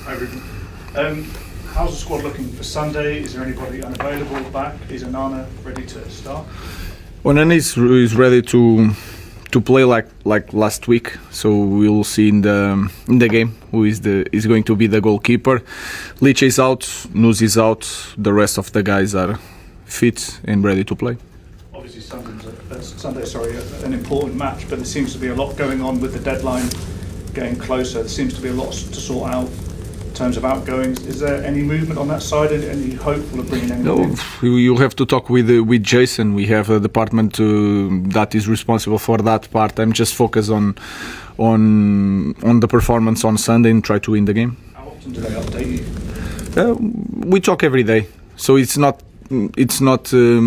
Hi, Ruben. How's the squad looking for Sunday? Is there anybody unavailable back? Is Onana ready to start? Onana is ready to play like last week, so we'll see in the game who is going to be the goalkeeper. Lich is out, Nuz is out, the rest of the guys are fit and ready to play. Obviously Sunday's an important match, but there seems to be a lot going on with the deadline getting closer. There seems to be a lot to sort out in terms of outgoings. Is there any movement on that side? Any hopeful of bringing anyone in? You'll have to talk with Jason. We have a department that is responsible for that part. I'm just focused on the performance on Sunday and try to win the game. How often do they update you? We talk every day, so it's not a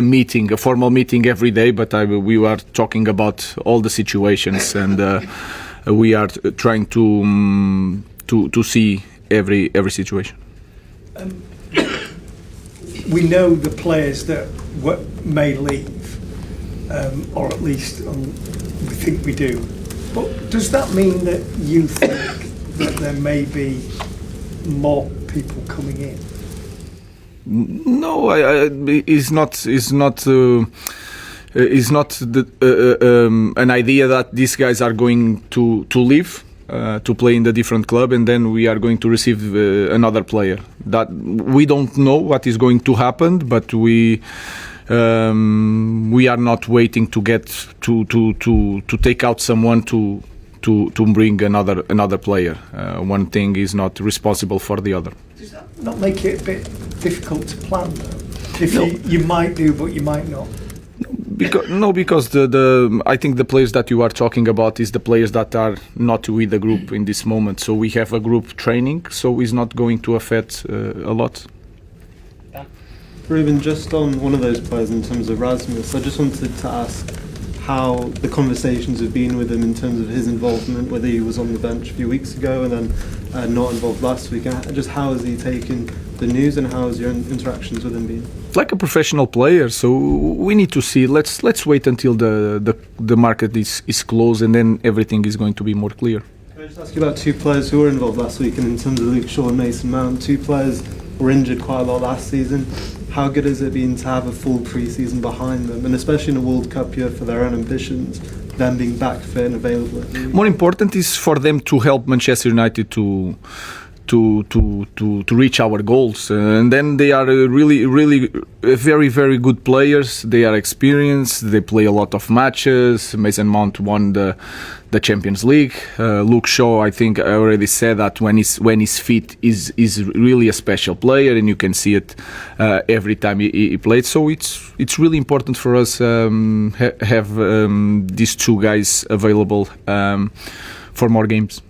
meeting, a formal meeting every day, but we are talking about all the situations, and we are trying to see every situation. We know the players that may leave, or at least we think we do. But does that mean that you think that there may be more people coming in? No, it's not an idea that these guys are going to leave to play in the different club, and then we are going to receive another player. That we don't know what is going to happen, but we are not waiting to get to take out someone to bring another player. One thing is not responsible for the other. Does that not make it a bit difficult to plan, though? If you might do, but you might not. Because I think the players that you are talking about is the players that are not with the group in this moment. So we have a group training, so it's not going to affect a lot. Ruben, just on one of those players in terms of Rasmus, I just wanted to ask how the conversations have been with him in terms of his involvement, whether he was on the bench a few weeks ago and then not involved last week, and just how has he taken the news and how has your interactions with him been? Like a professional player, so we need to see. Let's wait until the market is closed, and then everything is going to be more clear. Can I just ask you about two players who were involved last week, and in terms of Luke Shaw and Mason Mount, two players were injured quite a lot last season. How good has it been to have a full pre-season behind them, and especially in a World Cup year for their own ambitions, them being back fit and available? More important is for them to help Manchester United to reach our goals, and then they are really very, very good players. They are experienced, they play a lot of matches. Mason Mount won the Champions League. Luke Shaw, I think I already said that when he's fit is really a special player, and you can see it every time he played. So it's really important for us have these two guys available for more games.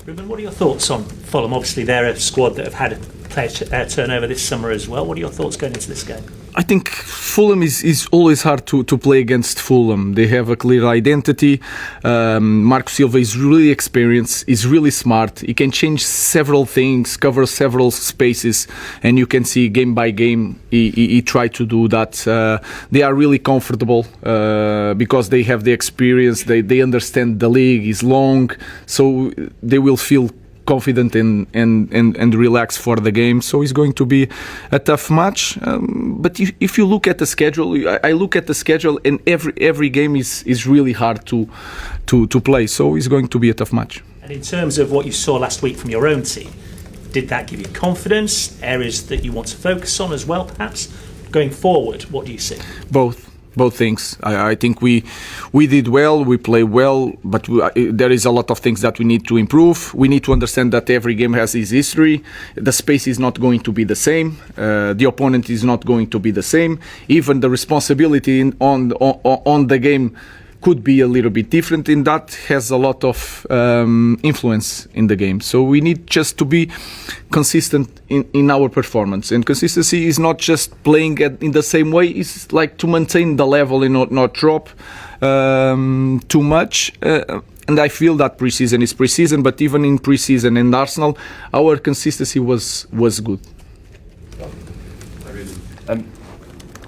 Ruben, what are your thoughts on Fulham? Obviously, they're a squad that have had a player turnover this summer as well. What are your thoughts going into this game? I think Fulham is always hard to play against Fulham. They have a clear identity. Marco Silva is really experienced, is really smart. He can change several things, cover several spaces, and you can see game by game he tried to do that. They are really comfortable because they have the experience. They understand the league is long, so they will feel confident and relax for the game. So it's going to be a tough match. But if you look at the schedule, I look at the schedule, and every game is really hard to play. So it's going to be a tough match. And in terms of what you saw last week from your own team, did that give you confidence? Areas that you want to focus on as well, perhaps? Going forward, what do you see? Both things. I think we did well, we play well, but there is a lot of things that we need to improve. We need to understand that every game has its history. The space is not going to be the same. The opponent is not going to be the same. Even the responsibility on the game could be a little bit different, and that has a lot of influence in the game. So we need just to be consistent in our performance, and consistency is not just playing in the same way. It's like to maintain the level and not drop too much. And I feel that pre-season is pre-season, but even in pre-season in Arsenal, our consistency was good.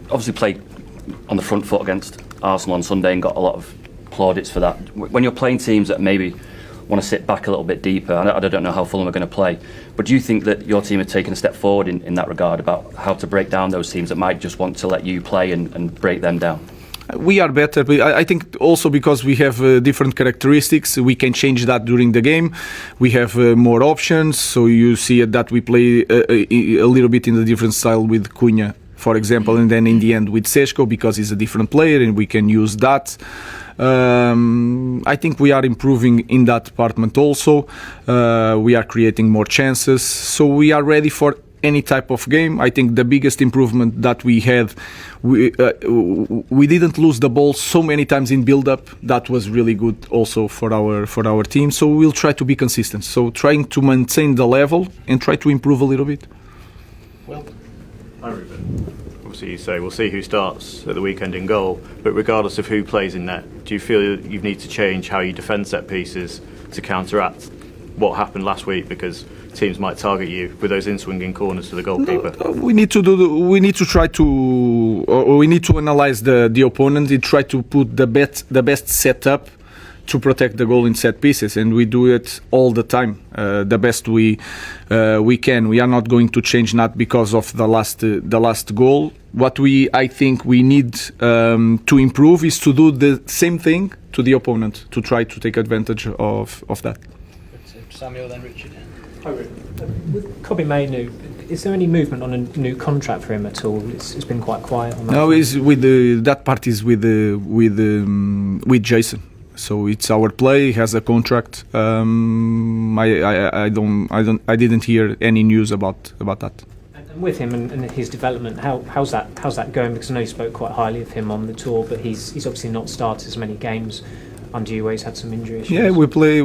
Obviously played on the front foot against Arsenal on Sunday and got a lot of plaudits for that. When you're playing teams that maybe want to sit back a little bit deeper. I don't know how Fulham are going to play, but do you think that your team have taken a step forward in that regard about how to break down those teams that might just want to let you play and break them down? We are better. I think also because we have different characteristics, we can change that during the game. We have more options, so you see that we play a little bit in a different style with Cunha, for example, and then in the end with Seško, because he's a different player and we can use that. I think we are improving in that department also. We are creating more chances, so we are ready for any type of game. I think the biggest improvement that we had, we didn't lose the ball so many times in build-up. That was really good also for our team. So we'll try to be consistent. So trying to maintain the level and try to improve a little bit. Well, Hi, Ruben. Obviously, you say we'll see who starts at the weekend in goal, but regardless of who plays in net, do you feel you need to change how you defend set pieces to counteract what happened last week? Because teams might target you with those in-swinging corners to the goalkeeper. We need to try to, or we need to analyze the opponent and try to put the best setup to protect the goal in set pieces, and we do it all the time, the best we can. We are not going to change that because of the last goal. What I think we need to improve is to do the same thing to the opponent, to try to take advantage of that. Samuel, then Richard. With Kobbie Mainoo, is there any movement on a new contract for him at all? It's been quite quiet on that. No, is with that part is with Jason. So it's our play. He has a contract. I didn't hear any news about that. And with him and his development, how's that going? Because I know you spoke quite highly of him on the tour, but he's obviously not started as many games under you, where he's had some injury issues. Yeah, we play.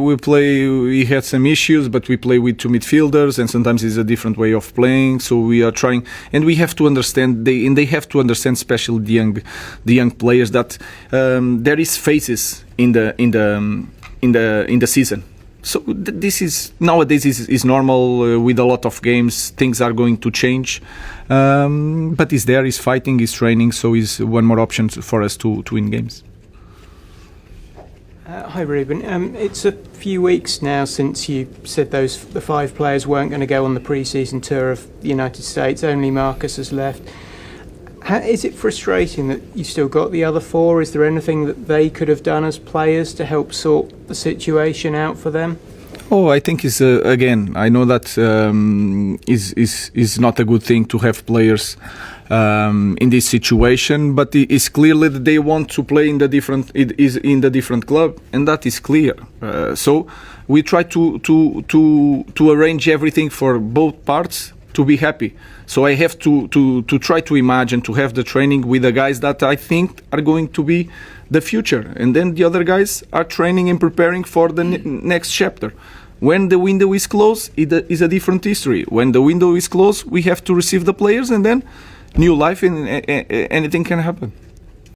He had some issues, but we play with two midfielders, and sometimes it's a different way of playing. So we are trying, and we have to understand. They have to understand, especially the young players, that there is phases in the season. So this is nowadays is normal with a lot of games. Things are going to change, but he's there. He's fighting. He's training. So he's one more option for us to win games. Hi Ruben, it's a few weeks now since you said the 5 players weren't going to go on the pre-season tour of the United States, only Marcus has left. Is it frustrating that you've still got the other 4? Is there anything that they could have done as players to help sort the situation out for them? Oh, I think it's again. I know that is not a good thing to have players in this situation, but it is clearly that they want to play in the different club, and that is clear. So we try to arrange everything for both parts to be happy. So I have to try to imagine to have the training with the guys that I think are going to be the future, and then the other guys are training and preparing for the next chapter. When the window is closed, it is a different history. When the window is closed, we have to receive the players, and then new life, and anything can happen.